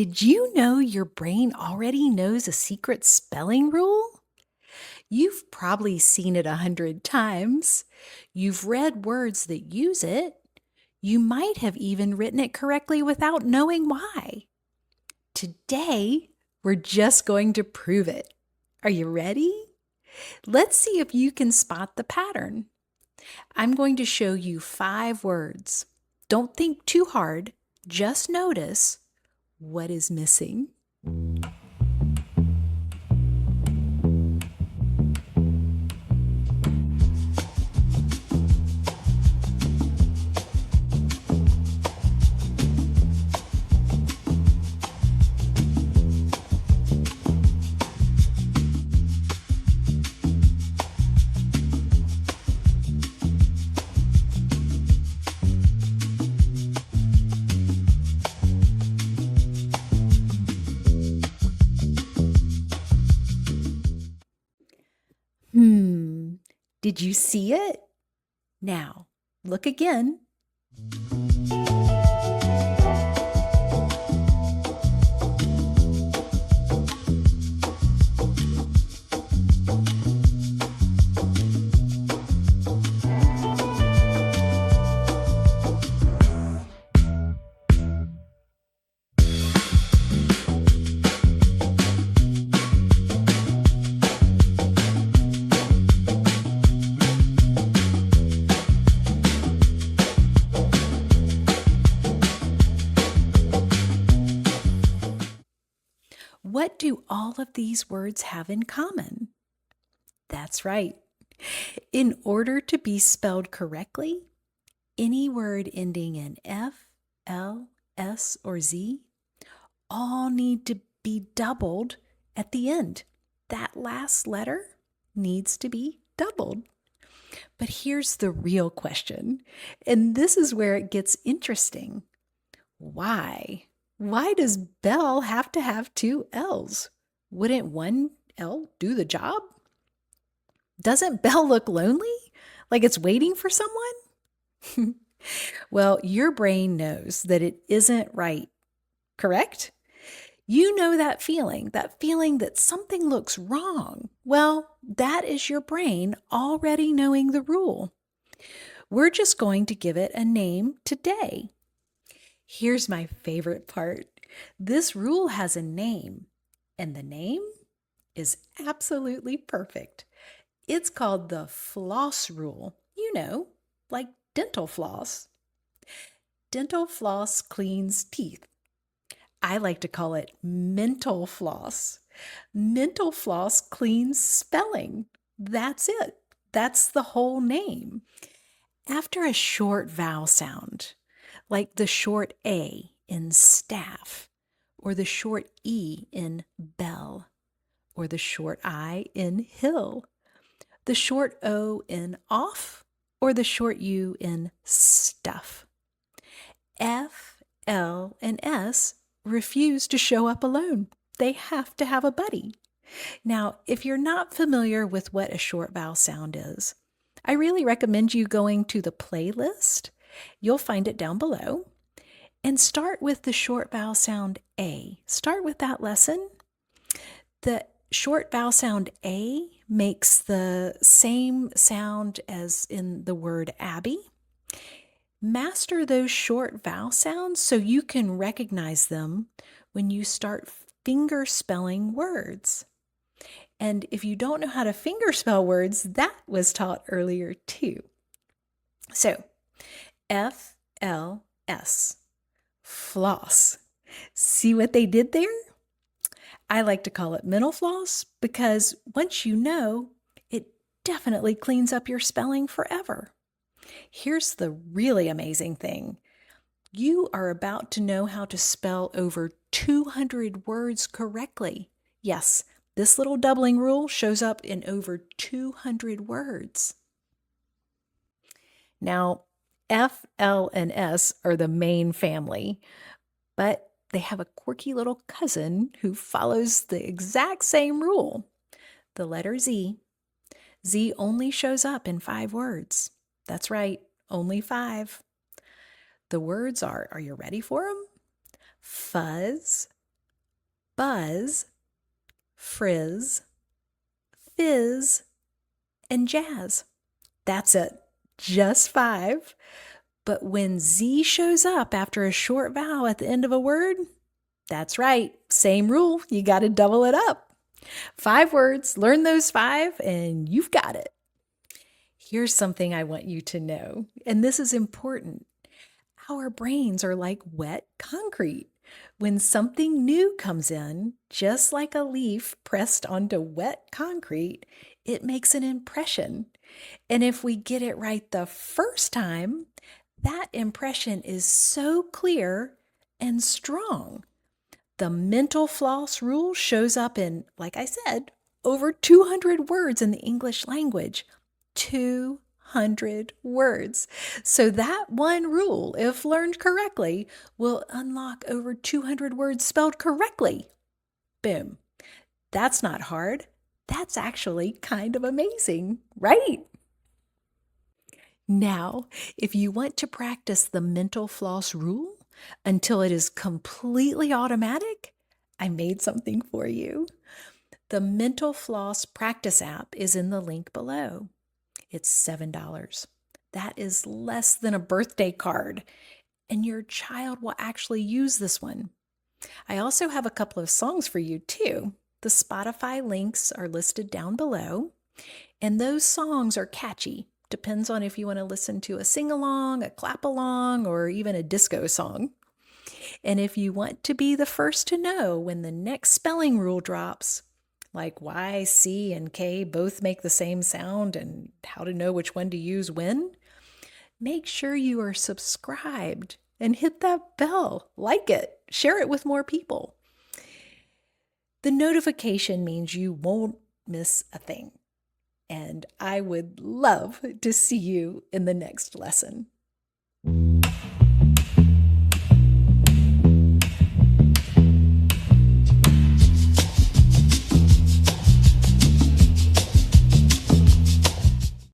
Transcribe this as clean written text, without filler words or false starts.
Did you know your brain already knows a secret spelling rule? You've probably seen it 100 times. You've read words that use it. You might have even written it correctly without knowing why. Today, we're just going to prove it. Are you ready? Let's see if you can spot the pattern. I'm going to show you 5 words. Don't think too hard, just notice what is missing. Did you see it? Now, look again. What do all of these words have in common? That's right. In order to be spelled correctly, any word ending in F, L, S, or Z all need to be doubled at the end. That last letter needs to be doubled. But here's the real question, and this is where it gets interesting. Why? Why does Bell have to have 2 L's? Wouldn't one L do the job? Doesn't Bell look lonely? Like it's waiting for someone? Well, your brain knows that it isn't right, correct? You know that feeling that something looks wrong. Well, that is your brain already knowing the rule. We're just going to give it a name today. Here's my favorite part. This rule has a name, and the name is absolutely perfect. It's called the floss rule. You know, like dental floss. Dental floss cleans teeth. I like to call it mental floss. Mental floss cleans spelling. That's it. That's the whole name. After a short vowel sound, like the short A in staff, or the short E in bell, or the short I in hill, the short O in off, or the short U in stuff. F, L, and S refuse to show up alone. They have to have a buddy. Now, if you're not familiar with what a short vowel sound is, I really recommend you going to the playlist. You'll find it down below. And start with the short vowel sound A. Start with that lesson. The short vowel sound A makes the same sound as in the word Abby. Master those short vowel sounds so you can recognize them when you start finger spelling words. And if you don't know how to finger spell words, that was taught earlier too. So, F, L, S, floss. See what they did there? I like to call it mental floss because once you know, it definitely cleans up your spelling forever. Here's the really amazing thing. You are about to know how to spell over 200 words correctly. Yes, this little doubling rule shows up in over 200 words. Now, F, L, and S are the main family, but they have a quirky little cousin who follows the exact same rule. The letter Z. Z only shows up in 5 words. That's right, only 5. The words are you ready for them? Fuzz, buzz, frizz, fizz, and jazz. That's it, just 5. But when Z shows up after a short vowel at the end of a word, that's right, same rule, you got to double it up. 5 words, learn those 5, and you've got it. Here's something I want you to know, and this is important. Our brains are like wet concrete. When something new comes in, just like a leaf pressed onto wet concrete, it makes an impression. And if we get it right the first time, that impression is so clear and strong. The mental floss rule shows up in, like I said, over 200 words in the English language. 200 words. So that one rule, if learned correctly, will unlock over 200 words spelled correctly. Boom. That's not hard. That's actually kind of amazing, right? Now, if you want to practice the mental floss rule until it is completely automatic, I made something for you. The Mental Floss Practice app is in the link below. It's $7. That is less than a birthday card, and your child will actually use this one. I also have a couple of songs for you too. The Spotify links are listed down below, and those songs are catchy. Depends on if you want to listen to a sing-along, a clap-along, or even a disco song. And if you want to be the first to know when the next spelling rule drops, like Y, C, and K both make the same sound and how to know which one to use when, make sure you are subscribed and hit that bell. Like it. Share it with more people. The notification means you won't miss a thing. And I would love to see you in the next lesson.